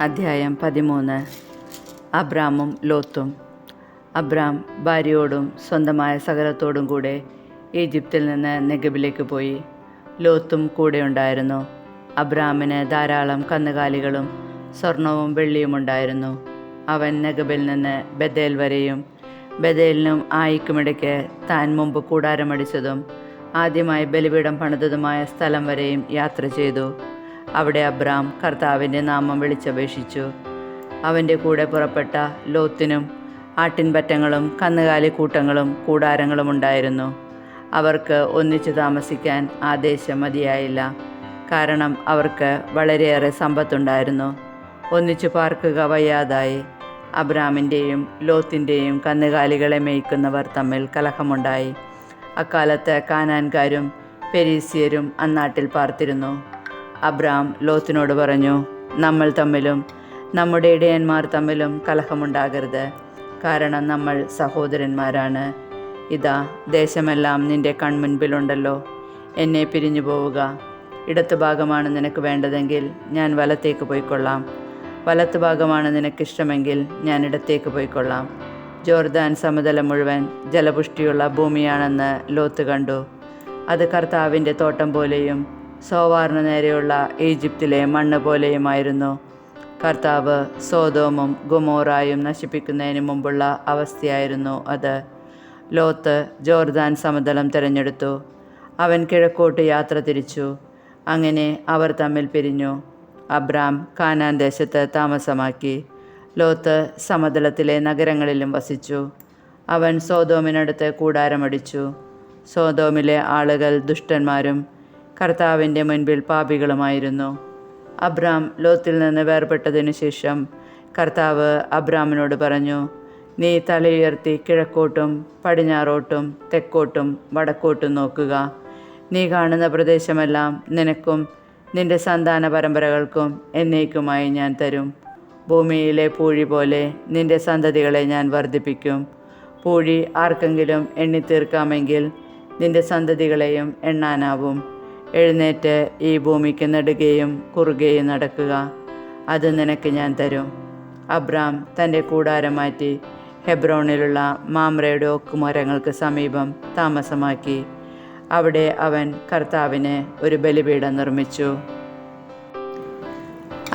അധ്യായം 13. അബ്രാമും ലോത്തും. അബ്രാം ഭാര്യയോടും സ്വന്തമായ സകലത്തോടും കൂടെ ഈജിപ്തിൽ നിന്ന് നെഗബിലേക്ക് പോയി. ലോത്തും കൂടെ ഉണ്ടായിരുന്നു. അബ്രാമിന് ധാരാളം കന്നുകാലികളും സ്വർണവും വെള്ളിയും ഉണ്ടായിരുന്നു. അവൻ നെഗബിൽ നിന്ന് ബഥേൽ വരെയും ബഥേലിനും ആയിക്കുമിടയ്ക്ക് താൻ മുമ്പ് കൂടാരമടിച്ചതും ആദ്യമായി ബലിപീഠം പണിതതുമായ സ്ഥലം വരെയും യാത്ര ചെയ്തു. അവിടെ അബ്രാം കർത്താവിൻ്റെ നാമം വിളിച്ചപേക്ഷിച്ചു. അവൻ്റെ കൂടെ പുറപ്പെട്ട ലോത്തിനും ആട്ടിൻപറ്റങ്ങളും കന്നുകാലി കൂട്ടങ്ങളും കൂടാരങ്ങളും ഉണ്ടായിരുന്നു. അവർക്ക് ഒന്നിച്ചു താമസിക്കാൻ ആ ദേശം മതിയായില്ല. കാരണം അവർക്ക് വളരെയേറെ സമ്പത്തുണ്ടായിരുന്നു. ഒന്നിച്ചു പാർക്കുക വയ്യാതായി. അബ്രാമിൻ്റെയും ലോത്തിൻ്റെയും കന്നുകാലികളെ മേയ്ക്കുന്നവർ തമ്മിൽ കലഹമുണ്ടായി. അക്കാലത്ത് കാനാൻകാരും പെരീസ്യരും അന്നാട്ടിൽ പാർത്തിരുന്നു. അബ്രാം ലോത്തിനോട് പറഞ്ഞു, നമ്മൾ തമ്മിലും നമ്മുടെ ഇടയന്മാർ തമ്മിലും കലഹമുണ്ടാകരുത്. കാരണം നമ്മൾ സഹോദരന്മാരാണ്. ഇതാ, ദേശമെല്ലാം നിന്റെ കൺമുൻപിലുണ്ടല്ലോ. എന്നെ പിരിഞ്ഞു പോവുക. ഇടത്തു ഭാഗമാണ് നിനക്ക് വേണ്ടതെങ്കിൽ ഞാൻ വലത്തേക്ക് പോയിക്കൊള്ളാം. വലത്തു ഭാഗമാണ് നിനക്കിഷ്ടമെങ്കിൽ ഞാൻ ഇടത്തേക്ക് പോയിക്കൊള്ളാം. ജോർദാൻ സമതലം മുഴുവൻ ജലപുഷ്ടിയുള്ള ഭൂമിയാണെന്ന് ലോത്ത് കണ്ടു. അത് കർത്താവിൻ്റെ തോട്ടം പോലെയും സോവാറിന് നേരെയുള്ള ഈജിപ്തിലെ മണ്ണ് പോലെയുമായിരുന്നു. കർത്താവ് സോദോമും ഗൊമോറായും നശിപ്പിക്കുന്നതിന് മുമ്പുള്ള അവസ്ഥയായിരുന്നു അത്. ലോത്ത് ജോർദാൻ സമതലം തിരഞ്ഞെടുത്തു. അവൻ കിഴക്കോട്ട് യാത്ര തിരിച്ചു. അങ്ങനെ അവർ തമ്മിൽ പിരിഞ്ഞു. അബ്രാം കാനാൻ ദേശത്ത് താമസമാക്കി. ലോത്ത് സമതലത്തിലെ നഗരങ്ങളിലും വസിച്ചു. അവൻ സോദോമിനടുത്ത് കൂടാരമടിച്ചു. സോദോമിലെ ആളുകൾ ദുഷ്ടന്മാരും കർത്താവിൻ്റെ മുൻപിൽ പാപികളുമായിരുന്നു. അബ്രാം ലോത്തിൽ നിന്ന് വേർപെട്ടതിനു ശേഷം കർത്താവ് അബ്രാമിനോട് പറഞ്ഞു, നീ തലയുയർത്തി കിഴക്കോട്ടും പടിഞ്ഞാറോട്ടും തെക്കോട്ടും വടക്കോട്ടും നോക്കുക. നീ കാണുന്ന പ്രദേശമെല്ലാം നിനക്കും നിന്റെ സന്താന പരമ്പരകൾക്കും എന്നേക്കുമായി ഞാൻ തരും. ഭൂമിയിലെ പൂഴി പോലെ നിന്റെ സന്തതികളെ ഞാൻ വർദ്ധിപ്പിക്കും. പൂഴി ആർക്കെങ്കിലും എണ്ണിത്തീർക്കാമെങ്കിൽ നിന്റെ സന്തതികളെയും എണ്ണാനാവും. എഴുന്നേറ്റ് ഈ ഭൂമിക്ക് നെടുകയും കുറുകയും നടക്കുക. അത് നിനക്ക് ഞാൻ തരും. അബ്രാം തൻ്റെ കൂടാരം മാറ്റി ഹെബ്രോണിലുള്ള മാമ്രയുടെ ഓക്ക് മരങ്ങൾക്ക് സമീപം താമസമാക്കി. അവിടെ അവൻ കർത്താവിന് ഒരു ബലിപീഠം നിർമ്മിച്ചു.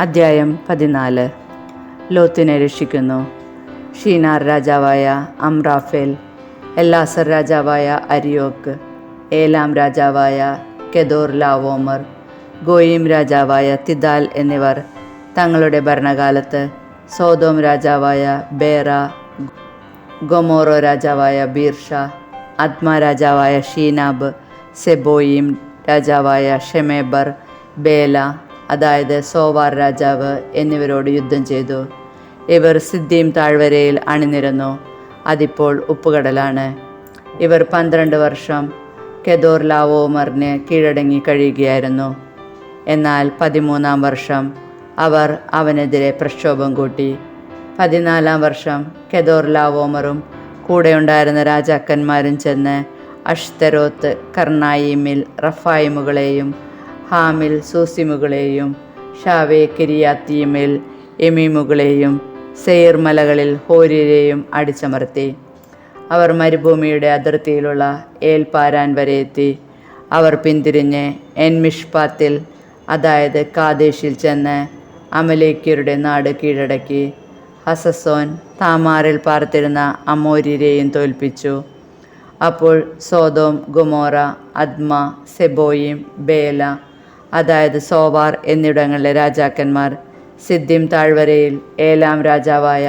അധ്യായം 14. ലോത്തിനെ രക്ഷിക്കുന്നു. ഷീനാർ രാജാവായ അമ്രാഫേൽ, എല്ലാസർ രാജാവായ അരിയോക്ക്, ഏലാം രാജാവായ കെദോർ ലാവോമർ, ഗോയിം രാജാവായ തിദാൽ എന്നിവർ തങ്ങളുടെ ഭരണകാലത്ത് സോദോം രാജാവായ ബേറ, ഗൊമോറോ രാജാവായ ബീർഷ, അദ്മ രാജാവായ ഷീനാബ്, സെബോയിം രാജാവായ ഷെമേബർ, ബേല അതായത് സോവാർ രാജാവ് എന്നിവരോട് യുദ്ധം ചെയ്തു. ഇവർ സിദ്ദീം താഴ്വരയിൽ അണിനിരന്നു. അതിപ്പോൾ ഉപ്പുകടലാണ്. ഇവർ 12 വർഷം കെദോർ ലാവോമറിന് കീഴടങ്ങി കഴിയുകയായിരുന്നു. എന്നാൽ 13-ാം വർഷം അവർ അവനെതിരെ പ്രക്ഷോഭം കൂട്ടി. 14-ാം വർഷം കെദോർ ലാവോമറും കൂടെയുണ്ടായിരുന്ന രാജാക്കന്മാരും ചെന്ന് അഷ്തരോത്ത് കർണായിമിൽ റഫായിമുകളെയും ഹാമിൽ സൂസിമുകളെയും ഷാവേ കിരിയാത്തീമിൽ എമീമുകളെയും സെയർ മലകളിൽ ഹോര്യരെയും അടിച്ചമർത്തി. അവർ മരുഭൂമിയുടെ അതിർത്തിയിലുള്ള ഏൽപാരാൻ വരെ എത്തി. അവർ പിന്തിരിഞ്ഞ് എൻമിഷ്പാത്തിൽ അതായത് കാദേശിൽ ചെന്ന് അമലേക്യരുടെ നാട് കീഴടക്കി. ഹസസോൻ താമാറിൽ പാർത്തിരുന്ന അമോര്യരെയും തോൽപ്പിച്ചു. അപ്പോൾ സോദോം, ഗൊമോറ, അദ്മ, സെബോയിം, ബേല അതായത് സോവാർ എന്നിവിടങ്ങളിലെ രാജാക്കന്മാർ സിദ്ദീം താഴ്വരയിൽ ഏലാം രാജാവായ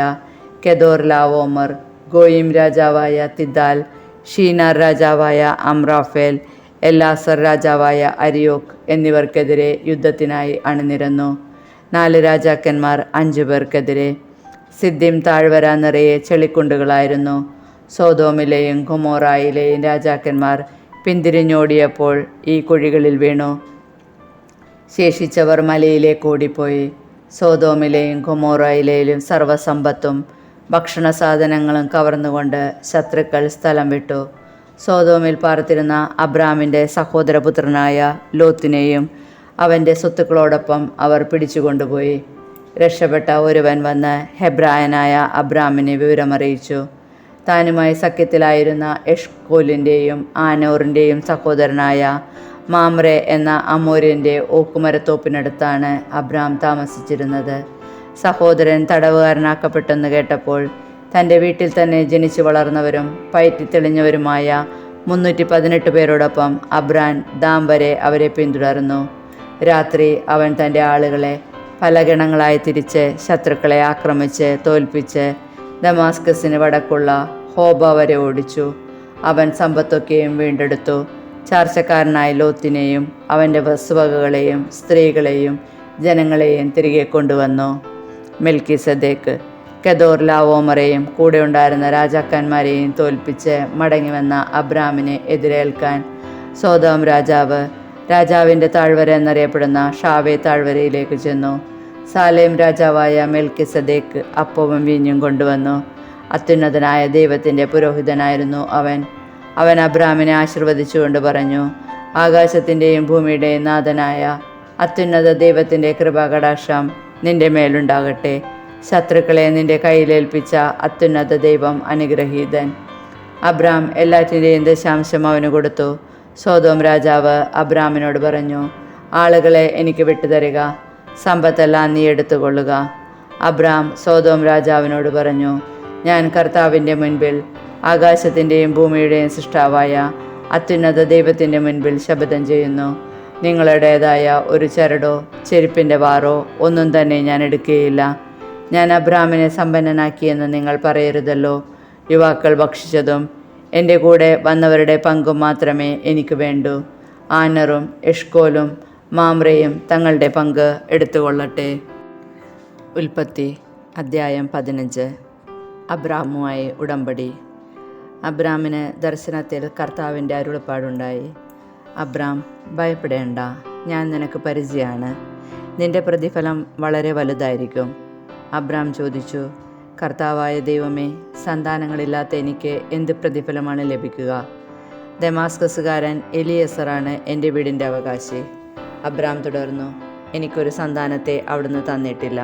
കെദോർ ലാവോമർ, ഗോയിം രാജാവായ തിദാൽ, ഷീനാർ രാജാവായ അമ്രാഫേൽ, എല്ലാസർ രാജാവായ അരിയോക്ക് എന്നിവർക്കെതിരെ യുദ്ധത്തിനായി അണിനിരന്നു. 4 രാജാക്കന്മാർ 5 പേർക്കെതിരെ. സിദ്ദീം താഴ്വര നിറയെ ചെളിക്കുണ്ടുകളായിരുന്നു. സോദോമിലെയും ഗൊമോറായിലെയും രാജാക്കന്മാർ പിന്തിരിഞ്ഞോടിയപ്പോൾ ഈ കുഴികളിൽ വീണു. ശേഷിച്ചവർ മലയിലേക്ക് ഓടിപ്പോയി. സോദോമിലെയും ഗൊമോറായിലെയും സർവ്വസമ്പത്തും ഭക്ഷണ സാധനങ്ങളും കവർന്നുകൊണ്ട് ശത്രുക്കൾ സ്ഥലം വിട്ടു. സോദോമിൽ പാർത്തിരുന്ന അബ്രാമിൻ്റെ സഹോദരപുത്രനായ ലോത്തിനെയും അവൻ്റെ സ്വത്തുക്കളോടൊപ്പം അവർ പിടിച്ചുകൊണ്ടുപോയി. രക്ഷപ്പെട്ട ഒരുവൻ വന്ന് ഹെബ്രായനായ അബ്രാമിനെ വിവരമറിയിച്ചു. താനുമായി സഖ്യത്തിലായിരുന്ന എഷ്കോലിൻ്റെയും ആനോറിൻ്റെയും സഹോദരനായ മാമ്രെ എന്ന അമോര്യൻ്റെ ഓക്കുമരത്തോപ്പിനടുത്താണ് അബ്രാം താമസിച്ചിരുന്നത്. സഹോദരൻ തടവുകാരനാക്കപ്പെട്ടെന്ന് കേട്ടപ്പോൾ തൻ്റെ വീട്ടിൽ തന്നെ ജനിച്ചു വളർന്നവരും പയറ്റി തെളിഞ്ഞവരുമായ 318 പേരോടൊപ്പം അബ്രാൻ ദാം വരെ അവരെ പിന്തുടർന്നു. രാത്രി അവൻ തൻ്റെ ആളുകളെ പല ഗണങ്ങളായി തിരിച്ച് ശത്രുക്കളെ ആക്രമിച്ച് തോൽപ്പിച്ച് ദമാസ്കസിന് വടക്കുള്ള ഹോബ വരെ ഓടിച്ചു. അവൻ സമ്പത്തൊക്കെയും വീണ്ടെടുത്തു. ചാർച്ചക്കാരനായ ലോത്തിനെയും അവൻ്റെ വസ്തുവകകളെയും സ്ത്രീകളെയും ജനങ്ങളെയും തിരികെ കൊണ്ടുവന്നു. മെൽക്കിസദേക്ക് കെദോർ ലാവോമറെയും കൂടെ ഉണ്ടായിരുന്ന രാജാക്കന്മാരെയും തോൽപ്പിച്ച് മടങ്ങിവന്ന അബ്രാമിനെ എതിരേൽക്കാൻ സോദോം രാജാവിൻ്റെ താഴ്വര എന്നറിയപ്പെടുന്ന ഷാവേ താഴ്വരയിലേക്ക് ചെന്നു. സാലേം രാജാവായ മെൽക്കിസദേക്ക് അപ്പവും വീഞ്ഞും കൊണ്ടുവന്നു. അത്യുന്നതനായ ദൈവത്തിൻ്റെ പുരോഹിതനായിരുന്നു അവൻ അബ്രാമിനെ ആശീർവദിച്ചുകൊണ്ട് പറഞ്ഞു, ആകാശത്തിൻ്റെയും ഭൂമിയുടെയും നാഥനായ അത്യുന്നത ദൈവത്തിൻ്റെ കൃപാകടാക്ഷം നിന്റെ മേലുണ്ടാകട്ടെ. ശത്രുക്കളെ നിന്റെ കയ്യിലേൽപ്പിച്ച അത്യുന്നത ദൈവം അനുഗ്രഹീതൻ. അബ്രാം എല്ലാറ്റിൻ്റെയും ദശാംശം അവന് കൊടുത്തു. സോദോം രാജാവ് അബ്രാമിനോട് പറഞ്ഞു, ആളുകളെ എനിക്ക് വിട്ടുതരിക, സമ്പത്തെല്ലാം നീ എടുത്തുകൊള്ളുക. അബ്രാം സോദോം രാജാവിനോട് പറഞ്ഞു, ഞാൻ കർത്താവിൻ്റെ മുൻപിൽ ആകാശത്തിൻ്റെയും ഭൂമിയുടെയും സൃഷ്ടാവായ അത്യുന്നത ദൈവത്തിൻ്റെ മുൻപിൽ ശപഥം ചെയ്യുന്നു, നിങ്ങളുടേതായ ഒരു ചരടോ ചെരുപ്പിൻ്റെ വാറോ ഒന്നും തന്നെ ഞാൻ എടുക്കുകയില്ല. ഞാൻ അബ്രാമിനെ സമ്പന്നനാക്കിയെന്ന് നിങ്ങൾ പറയരുതല്ലോ. യുവാക്കൾ ഭക്ഷിച്ചതും എൻ്റെ കൂടെ വന്നവരുടെ പങ്കും മാത്രമേ എനിക്ക് വേണ്ടൂ. ആനറും എഷ്കോലും മാമ്രയും തങ്ങളുടെ പങ്ക് എടുത്തുകൊള്ളട്ടെ. ഉൽപ്പത്തി അദ്ധ്യായം 15. അബ്രാമുമായി ഉടമ്പടി. അബ്രാമിന് ദർശനത്തിൽ കർത്താവിൻ്റെ അരുളപ്പാടുണ്ടായി. അബ്രാം, ഭയപ്പെടേണ്ട, ഞാൻ നിനക്ക് പരിചയമാണ്. നിന്റെ പ്രതിഫലം വളരെ വലുതായിരിക്കും. അബ്രാം ചോദിച്ചു, കർത്താവായ ദൈവമേ, സന്താനങ്ങളില്ലാത്ത എനിക്ക് എന്ത് പ്രതിഫലമാണ് ലഭിക്കുക? ദമാസ്കസുകാരൻ എലിയേസറാണ് എൻ്റെ വീടിൻ്റെ അവകാശി. അബ്രാം തുടർന്നു, എനിക്കൊരു സന്താനത്തെ അവിടുന്ന് തന്നിട്ടില്ല.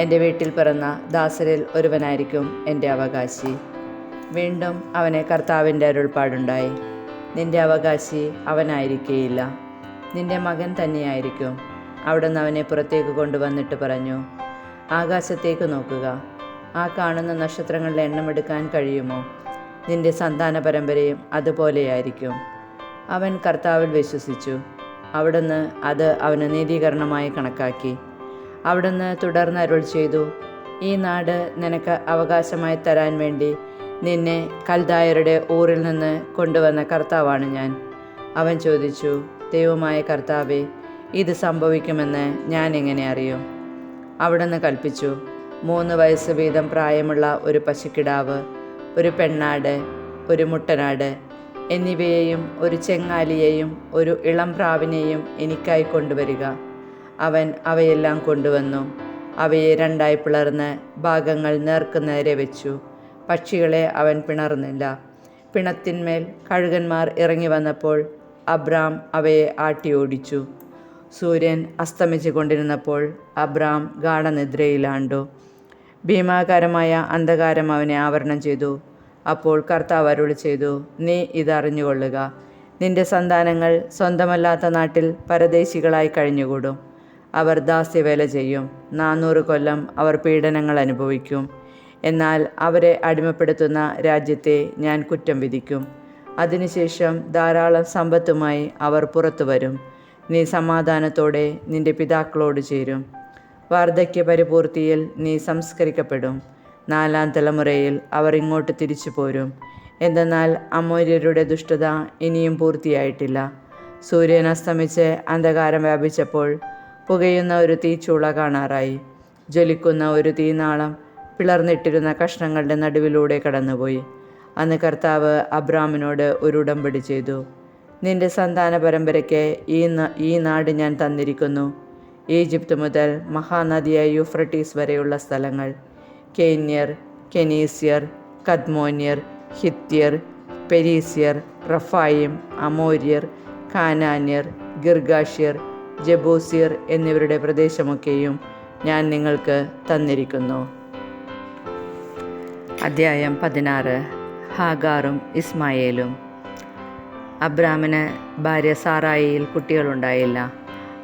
എൻ്റെ വീട്ടിൽ പിറന്ന ദാസരിൽ ഒരുവനായിരിക്കും എൻ്റെ അവകാശി. വീണ്ടും അവനെ കർത്താവിൻ്റെ അരുൾപ്പാടുണ്ടായി, നിന്റെ അവകാശി അവനായിരിക്കേയില്ല, നിന്റെ മകൻ തന്നെയായിരിക്കും. അവിടുന്ന് അവനെ പുറത്തേക്ക് കൊണ്ടുവന്നിട്ട് പറഞ്ഞു, ആകാശത്തേക്ക് നോക്കുക, ആ കാണുന്ന നക്ഷത്രങ്ങളുടെ എണ്ണമെടുക്കാൻ കഴിയുമോ? നിന്റെ സന്താന പരമ്പരയും അതുപോലെയായിരിക്കും. അവൻ കർത്താവിൽ വിശ്വസിച്ചു. അവിടുന്ന് അത് അവന് നീതീകരണമായി കണക്കാക്കി. അവിടുന്ന് തുടർന്ന് അരുൾ ചെയ്തു, ഈ നാട് നിനക്ക് അവകാശമായി തരാൻ വേണ്ടി നിന്നെ കൽദായരുടെ ഊറിൽ നിന്ന് കൊണ്ടുവന്ന കർത്താവാണ് ഞാൻ. അവൻ ചോദിച്ചു, ദൈവമായ കർത്താവേ, ഇത് സംഭവിക്കുമെന്ന് ഞാൻ എങ്ങനെ അറിയും? അവിടുന്ന് കൽപ്പിച്ചു, 3 വയസ്സ് വീതം പ്രായമുള്ള ഒരു പശുക്കിടാവ്, ഒരു പെണ്ണാട്, ഒരു മുട്ടനാട് എന്നിവയെയും ഒരു ചെങ്ങാലിയെയും ഒരു ഇളം പ്രാവിനെയും എനിക്കായി കൊണ്ടുവരിക. അവൻ അവയെല്ലാം കൊണ്ടുവന്നു. അവയെ 2 പിളർന്ന് ഭാഗങ്ങൾ നേർക്കുനേരെ വെച്ചു. പക്ഷികളെ അവൻ പിണർന്നില്ല. പിണത്തിന്മേൽ കഴുകന്മാർ ഇറങ്ങി വന്നപ്പോൾ അബ്രാം അവയെ ആട്ടി ഓടിച്ചു. സൂര്യൻ അസ്തമിച്ചു കൊണ്ടിരുന്നപ്പോൾ അബ്രാം ഗാഠനിദ്രയിലാണ്ടു. ഭീമാകാരമായ അന്ധകാരം അവനെ ആവരണം ചെയ്തു. അപ്പോൾ കർത്താവ് അരുളി ചെയ്തു, നീ ഇതറിഞ്ഞുകൊള്ളുക, നിന്റെ സന്താനങ്ങൾ സ്വന്തമല്ലാത്ത നാട്ടിൽ പരദേശികളായി കഴിഞ്ഞുകൂടും. അവർ ദാസ്യവേല ചെയ്യും. 400 കൊല്ലം അവർ പീഡനങ്ങൾ അനുഭവിക്കും. എന്നാൽ അവരെ അടിമപ്പെടുത്തുന്ന രാജ്യത്തെ ഞാൻ കുറ്റം വിധിക്കും. അതിനുശേഷം ധാരാളം സമ്പത്തുമായി അവർ പുറത്തു വരും. നീ സമാധാനത്തോടെ നിന്റെ പിതാക്കളോട് ചേരും. വാർദ്ധക്യ പരിപൂർത്തിയിൽ നീ സംസ്കരിക്കപ്പെടും. 4ാം തലമുറയിൽ അവർ ഇങ്ങോട്ട് തിരിച്ചു പോരും. എന്തെന്നാൽ അമോര്യരുടെ ദുഷ്ടത ഇനിയും പൂർത്തിയായിട്ടില്ല. സൂര്യൻ അസ്തമിച്ച് അന്ധകാരം വ്യാപിച്ചപ്പോൾ പുകയുന്ന ഒരു തീച്ചൂള കാണാറായി. ജ്വലിക്കുന്ന ഒരു തീനാളം പിളർന്നിട്ടിരുന്ന കഷ്ണങ്ങളുടെ നടുവിലൂടെ കടന്നുപോയി. അന്ന് കർത്താവ് അബ്രാമിനോട് ഒരു ഉടമ്പടി ചെയ്തു. നിന്റെ സന്താന പരമ്പരയ്ക്ക് ഈ നാട് ഞാൻ തന്നിരിക്കുന്നു. ഈജിപ്ത് മുതൽ മഹാനദിയായ യൂഫ്രട്ടീസ് വരെയുള്ള സ്ഥലങ്ങൾ, കേന്യർ, കെനീസ്യർ, കദ്മോന്യർ, ഹിത്യർ, പെരീസ്യർ, റഫായിം, അമോര്യർ, കാനാന്യർ, ഗിർഗാഷ്യർ, ജബൂസിയർ എന്നിവരുടെ പ്രദേശമൊക്കെയും ഞാൻ നിങ്ങൾക്ക് തന്നിരിക്കുന്നു. അദ്ധ്യായം 16. ഹാഗാറും ഇസ്മായേലും. അബ്രാമിന് ഭാര്യ സാറായിയിൽ കുട്ടികളുണ്ടായില്ല.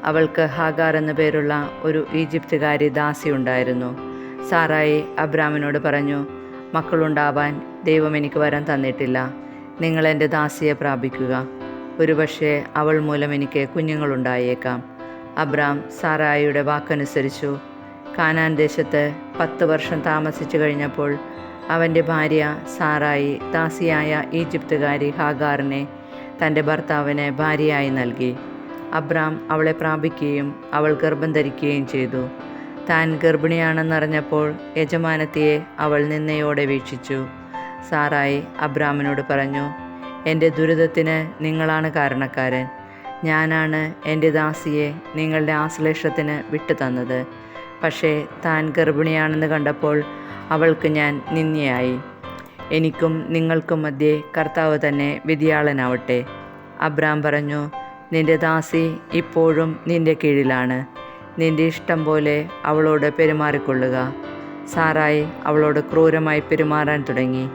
അവൾക്ക് ഹാഗാർ എന്നു പേരുള്ള ഒരു ഈജിപ്തുകാരി ദാസിയുണ്ടായിരുന്നു. സാറായി അബ്രാമിനോട് പറഞ്ഞു, മക്കളുണ്ടാവാൻ ദൈവം എനിക്ക് വരം തന്നിട്ടില്ല. നിങ്ങൾ എൻ്റെ ദാസിയെ പ്രാപിക്കുക. ഒരുപക്ഷെ അവൾ മൂലം എനിക്ക് കുഞ്ഞുങ്ങളുണ്ടായേക്കാം. അബ്രാം സാറായിയുടെ വാക്കനുസരിച്ചു. കാനാൻ ദേശത്ത് 10 വർഷം താമസിച്ചു കഴിഞ്ഞപ്പോൾ അവൻ്റെ ഭാര്യ സാറായി ദാസിയായ ഈജിപ്തുകാരി ഹാഗാറിനെ തൻ്റെ ഭർത്താവിന് ഭാര്യയായി നൽകി. അബ്രാം അവളെ പ്രാപിക്കുകയും അവൾ ഗർഭം ധരിക്കുകയും ചെയ്തു. താൻ ഗർഭിണിയാണെന്നറിഞ്ഞപ്പോൾ യജമാനത്തിയെ അവൾ നിന്നയോടെ വീക്ഷിച്ചു. സാറായി അബ്രാമിനോട് പറഞ്ഞു, എൻ്റെ ദുരിതത്തിന് നിങ്ങളാണ് കാരണക്കാരൻ. ഞാനാണ് എൻ്റെ ദാസിയെ നിങ്ങളുടെ ആശ്ലേഷത്തിന് വിട്ടു തന്നത്. പക്ഷേ താൻ ഗർഭിണിയാണെന്ന് കണ്ടപ്പോൾ അവൾക്ക് ഞാൻ നിന്ദ്യയായി. എനിക്കും നിങ്ങൾക്കും മധ്യേ കർത്താവ് തന്നെ വിധിയാളനാവട്ടെ. അബ്രാം പറഞ്ഞു, നിന്റെ ദാസി ഇപ്പോഴും നിന്റെ കീഴിലാണ്. നിന്റെ ഇഷ്ടം പോലെ അവളോട് പെരുമാറിക്കൊള്ളുക. സാറായി അവളോട് ക്രൂരമായി പെരുമാറാൻ തുടങ്ങി.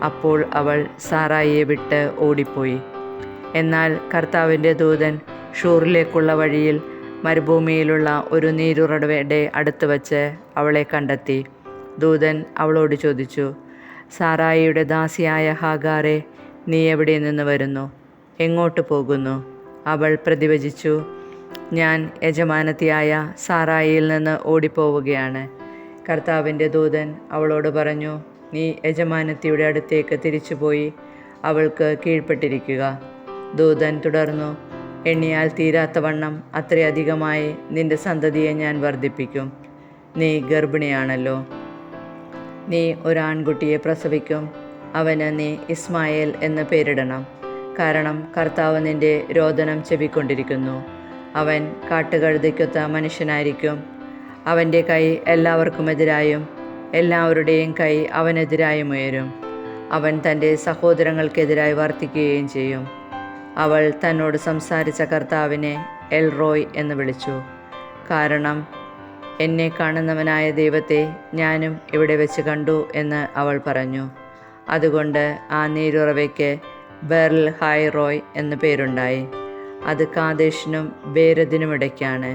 അപ്പോൾ അവൾ സാറായിയെ വിട്ട് ഓടിപ്പോയി. എന്നാൽ കർത്താവിൻ്റെ ദൂതൻ ഷൂറിലേക്കുള്ള വഴിയിൽ മരുഭൂമിയിലുള്ള ഒരു നീരുറവയുടെ അടുത്ത് വച്ച് അവളെ കണ്ടെത്തി. ദൂതൻ അവളോട് ചോദിച്ചു, സാറായിയുടെ ദാസിയായ ഹാഗാറെ, നീ എവിടെ നിന്ന് വരുന്നു? എങ്ങോട്ട് പോകുന്നു? അവൾ പ്രതിവചിച്ചു, ഞാൻ യജമാനത്തിയായ സാറായിയിൽ നിന്ന് ഓടിപ്പോവുകയാണ്. കർത്താവിൻ്റെ ദൂതൻ അവളോട് പറഞ്ഞു, നീ യജമാനത്തിയുടെ അടുത്തേക്ക് തിരിച്ചുപോയി അവൾക്ക് കീഴ്പ്പെട്ടിരിക്കുക. ദൂതൻ തുടർന്നു, എണ്ണിയാൽ തീരാത്തവണ്ണം അത്രയധികമായി നിന്റെ സന്തതിയെ ഞാൻ വർദ്ധിപ്പിക്കും. നീ ഗർഭിണിയാണല്ലോ. നീ ഒരാൺകുട്ടിയെ പ്രസവിക്കും. അവന് നീ ഇസ്മായേൽ എന്ന് പേരിടണം. കാരണം കർത്താവ് നിന്റെ രോദനം ചെവിക്കൊണ്ടിരിക്കുന്നു. അവൻ കാട്ടുകഴുതയ്ക്കൊത്ത മനുഷ്യനായിരിക്കും. അവൻ്റെ കൈ എല്ലാവർക്കുമെതിരായും എല്ലാവരുടെയും കൈ അവനെതിരായും ഉയരും. അവൻ തൻ്റെ സഹോദരങ്ങൾക്കെതിരായി വർത്തിക്കുകയും ചെയ്യും. അവൾ തന്നോട് സംസാരിച്ച കർത്താവിനെ എൽറോയ് എന്ന് വിളിച്ചു. കാരണം എന്നെ കാണുന്നവനായ ദൈവത്തെ ഞാനും ഇവിടെ വെച്ച് കണ്ടു എന്ന് അവൾ പറഞ്ഞു. അതുകൊണ്ട് ആ നീരുറവയ്ക്ക് ബെർൽ ഹായ് റോയ് എന്ന് പേരുണ്ടായി. അത് കാദേശിനും ബേരദിനുമിടയ്ക്കാണ്.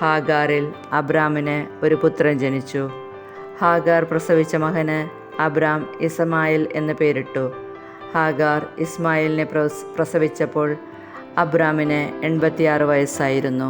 ഹാഗാറിൽ അബ്രാമിന് ഒരു പുത്രൻ ജനിച്ചു. ഹാഗാർ പ്രസവിച്ച മകന് അബ്രാം ഇസ്മായേൽ എന്ന് പേരിട്ടു. ഹാഗാർ ഇസ്മായേലിനെ പ്രസവിച്ചപ്പോൾ അബ്രാമിന് 86 വയസ്സായിരുന്നു.